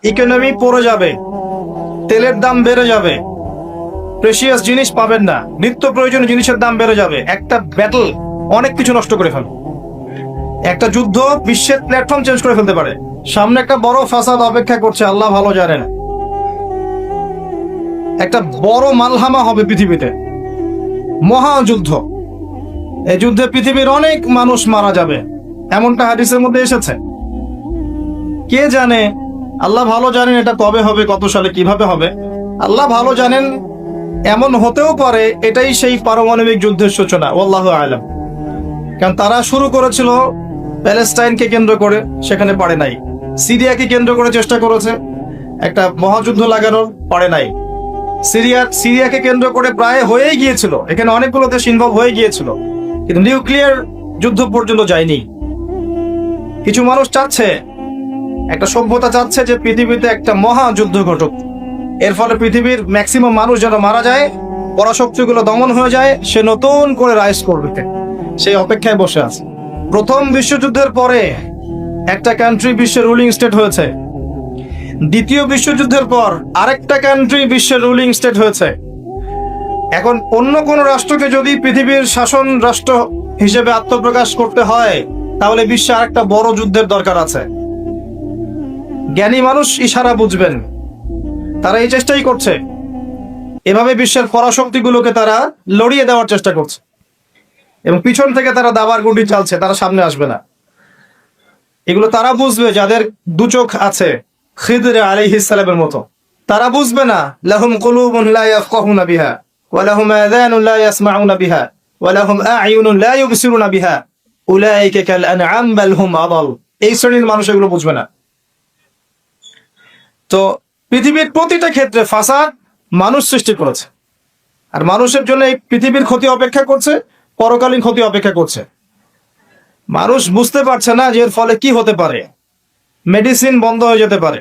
Economy পড়ে যাবে, তেলের দাম বেড়ে যাবে, প্রেশিয়াস জিনিস পাবেন না, নিত্য প্রয়োজনীয় জিনিসের দাম বেড়ে যাবে। একটা ব্যাটল অনেক কিছু নষ্ট করে ফেলবে। একটা যুদ্ধ বিশ্বের প্ল্যাটফর্ম চেঞ্জ করে ফেলতে পারে। সামনে একটা বড় ফাসাদ অপেক্ষা করছে, আল্লাহ ভালো জানেন। একটা বড় মালহামা হবে পৃথিবীতে, মহাযুদ্ধ। এই যুদ্ধে পৃথিবীর অনেক মানুষ মারা যাবে, এমনটা হাদিসের মধ্যে এসেছে। কে জানে, আল্লাহ ভালো জানেন এটা কবে হবে, কত সালে, কিভাবে হবে, আল্লাহ ভালো জানেন। এমন হতেও পারে এটাই সেই পারমাণবিক যুদ্ধের সূচনা, আল্লাহু আ'লাম। কারণ তারা শুরু করেছিল প্যালেস্টাইনকে কেন্দ্র করে, সেখানে পারে নাই। সিরিয়াকে কেন্দ্র করে চেষ্টা করেছে একটা মহাযুদ্ধ লাগানোর, পারে নাই। সিরিয়াকে কেন্দ্র করে প্রায় হয়েই গিয়েছিল, এখানে অনেকগুলো দেশ ইনভলভ হয়ে গিয়েছিল, কিন্তু নিউক্লিয়ার যুদ্ধ পর্যন্ত যায়নি। কিছু মানুষ চাচ্ছে, একটা সভ্যতা চাচ্ছে যে পৃথিবীতে একটা মহাযুদ্ধ ঘটুক, এর ফলে পৃথিবীর ম্যাক্সিমাম মানুষ যেন মারা যায়, পরাশক্তিগুলো দমন হয়ে যায়, সে নতুন করে রাইজ করবে, সেই অপেক্ষায় বসে আছে। প্রথম বিশ্বযুদ্ধের পরে একটা কান্ট্রি বিশ্বের রুলিং স্টেট হয়েছে, দ্বিতীয় বিশ্বযুদ্ধের পর আরেকটা কান্ট্রি বিশ্বের রুলিং স্টেট হয়েছে। এখন অন্য কোন রাষ্ট্রকে যদি পৃথিবীর শাসন রাষ্ট্র হিসেবে আত্মপ্রকাশ করতে হয়, তাহলে বিশ্বে আরেকটা বড় যুদ্ধের দরকার আছে। জ্ঞানী মানুষ ইশারা বুঝবেন, তারা এই চেষ্টাই করছে। এভাবে বিশ্বের পরাশক্তিগুলোকে তারা লড়িয়ে দেওয়ার চেষ্টা করছে, এবং পিছন থেকে তারা দাবার গুটি চালছে, তারা সামনে আসবে না। এগুলো তারা বুঝবে যাদের দু চোখ আছে, খিদর আলাইহিস সালামের মতো। তারা বুঝবে না, লাহুম কুলুবুন লা ইয়াফকাহুনা বিহা ওয়া লাহুম আযানুন লা ইয়াসমাউনা বিহা ওয়া লাহুম আ'য়ুনুন লা ইউবসিরুনা বিহা উলাইকা কাল আনআম বাল হুম আদাল। এই শ্রেণীর মানুষ এগুলো বুঝবে না। তো পৃথিবীর প্রতিটা ক্ষেত্রে ফাসাদ মানুষ সৃষ্টি করেছে, আর মানুষের জন্য এই পৃথিবীর ক্ষতি অপেক্ষা করছে, পরকালীন ক্ষতি অপেক্ষা করছে। মানুষ বুঝতে পারছে না যে এর ফলে কি হতে পারে। মেডিসিন বন্ধ হয়ে যেতে পারে,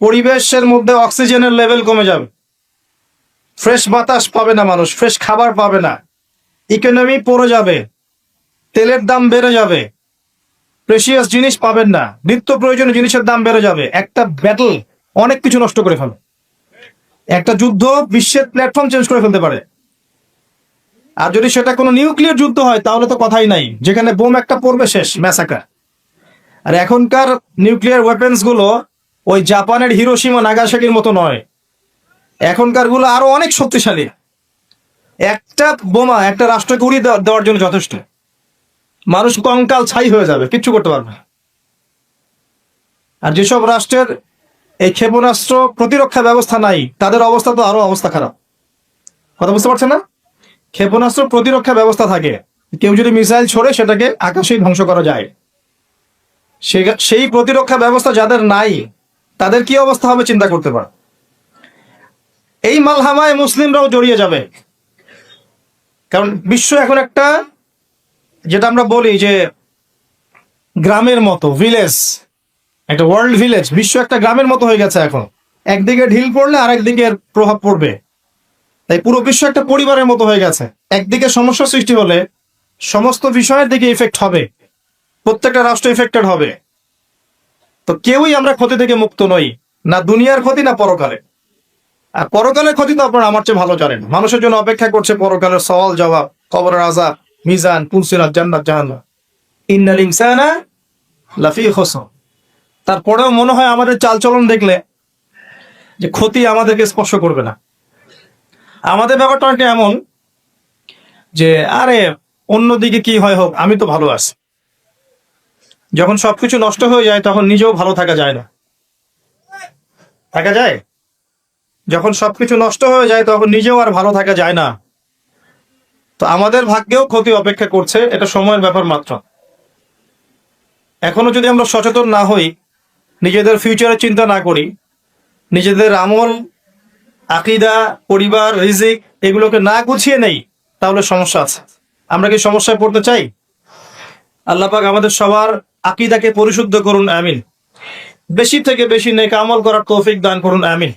পরিবেশের মধ্যে অক্সিজেনের লেভেল কমে যাবে, ফ্রেশ বাতাস পাবে না মানুষ, ফ্রেশ খাবার পাবে না, ইকোনমি পড়ে যাবে, তেলের দাম বেড়ে যাবে, প্রেশিয়াস জিনিস পাবেন না, নিত্য প্রয়োজনীয় জিনিসের দাম বেড়ে যাবে। একটা ব্যাটল অনেক কিছু নষ্ট করে ফেলবে। একটা যুদ্ধ বিশ্বের প্ল্যাটফর্ম চেঞ্জ করে ফেলতে পারে। আর যদি সেটা কোনো নিউক্লিয়ার যুদ্ধ হয়, তাহলে তো কথাই নাই, যেখানে বোম একটা পড়বে, শেষ, ম্যাসাকার। আর এখনকার নিউক্লিয়ার ওয়েপেন্স গুলো ওই জাপানের হিরোশিমা নাগাসাকির মতো নয়, এখনকার গুলো আরো অনেক শক্তিশালী। একটা বোমা একটা রাষ্ট্রকে উড়িয়ে দেওয়ার জন্য যথেষ্ট, মানুষ কঙ্কাল ছাই হয়ে যাবে, কিচ্ছু করতে পারবে না। আর যেসব রাষ্ট্রের এই ক্ষেপণাস্ত্র প্রতিরক্ষা ব্যবস্থা নাই, তাদের অবস্থা তো আরো অবস্থা খারাপ। কথা বুঝতে পারছেন না? ক্ষেপণাস্ত্র প্রতিরক্ষা ব্যবস্থা থাকে, কেউ যদি মিসাইল ছোড়ে সেটাকে আকাশেই ধ্বংস করা যায়। সেই প্রতিরক্ষা ব্যবস্থা যাদের নাই, তাদের কি অবস্থা হবে চিন্তা করতে পার। এই মালহামায় মুসলিমরাও জড়িয়ে যাবে। কারণ বিশ্ব এখন একটা, যেটা আমরা বলি যে গ্রামের মতো, ভিলেজ, একটা ওয়ার্ল্ড ভিলেজ, বিশ্ব একটা গ্রামের মতো হয়ে গেছে এখন। একদিকে ঢিল পড়লে আরেকদিকে প্রভাব পড়বে, তাই পুরো বিশ্ব একটা পরিবারের মতো হয়ে গেছে। একদিকে সমস্যা সৃষ্টি হলে সমস্ত বিষয়ের দিকে ইফেক্ট হবে, প্রত্যেকটা রাষ্ট্র ইফেক্টেড হবে। তো কেউই আমরা ক্ষতি থেকে মুক্ত নই, না দুনিয়ার ক্ষতি না পরকালে। আর পরকালের ক্ষতি তো আপনারা আমার চেয়ে ভালো জানেন। মানুষের জন্য অপেক্ষা করছে পরকালের সওয়াল জবাব, কবরের আযাব, মিজান, পুলসিরাত, জান্নাত, জাহান্নাম। ইন্নাল ইনসানা লাফি খুসর। তারপরেও মনে হয় আমাদের চালচলন দেখলে যে ক্ষতি আমাদেরকে স্পর্শ করবে না। আমাদের ব্যাপারটা অনেকটা এমন যে আরে অন্যদিকে কি হয় হোক, আমি তো ভালো আছি। যখন সবকিছু নষ্ট হয়ে যায় তখন নিজেও ভালো থাকা যায় না। থাকা যায়? যখন সবকিছু নষ্ট হয়ে যায় তখন নিজেও আর ভালো থাকা যায় না। তো আমাদের ভাগ্যেও ক্ষতি অপেক্ষা করছে, এটা সময়ের ব্যাপার মাত্র। এখনো যদি আমরা সচেতন না হই, নিজেদের ফিউচারের চিন্তা না করি, নিজেদের আমল, আকীদা, পরিবার, রিজিক এগুলোকে না গুছিয়ে নেই, তাহলে সমস্যা আছে। আমরা কি সমস্যায় পড়তে চাই? আল্লাহ পাক আমাদের সবার আকীদাকে পরিশুদ্ধ করুন, আমিন। বেশি থেকে বেশি নেক আমল করার তৌফিক দান করুন, আমিন।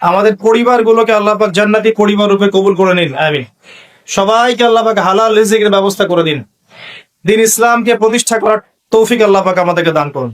আমাদের পরিবারগুলোকে আল্লাহ পাক জান্নাতি পরিবার রূপে কবুল করে নিন, আমিন। সবাইকে আল্লাহ পাক হালাল রিজিকের ব্যবস্থা করে দিন। দ্বীন ইসলামকে প্রতিষ্ঠা করার তৌফিক আল্লাহ পাক আমাদেরকে দান করুন।